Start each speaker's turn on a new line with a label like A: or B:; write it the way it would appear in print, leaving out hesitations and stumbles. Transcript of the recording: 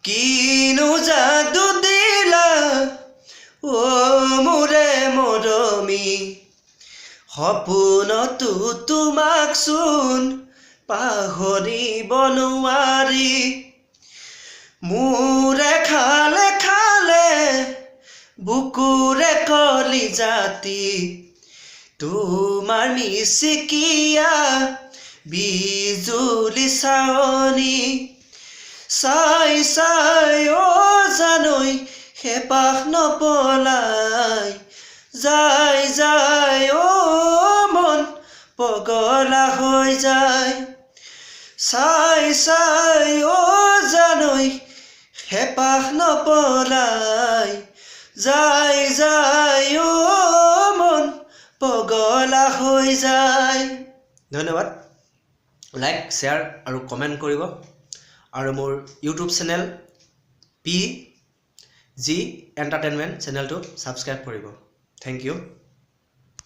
A: কিনো যাদু দিলা ও মোৰে মৰমী সপোনতো তোমাক চোন পাহৰিব নোৱাৰি মোৰে খালে খালে বুকুৰে কলি জাতি তোমাৰ মিচিকিয়া বিজুলি চাৱনি চাই চাই ও জানৈ হেপাহ নপলাই যাই যাই ও মন পগলা হৈ যায় চাই চাই ও জানৈ হেপাহ নপলাই যাই যাই ও মন পগলা হৈ যায় ধন্যবাদ লাইক শ্বেয়াৰ আৰু কমেণ্ট কৰিব আৰু মোৰ ইউটিউব চেনেল PG এণ্টাৰটেইনমেণ্ট চেনেলটো ছাবস্ক্ৰাইব কৰিব থেংক ইউ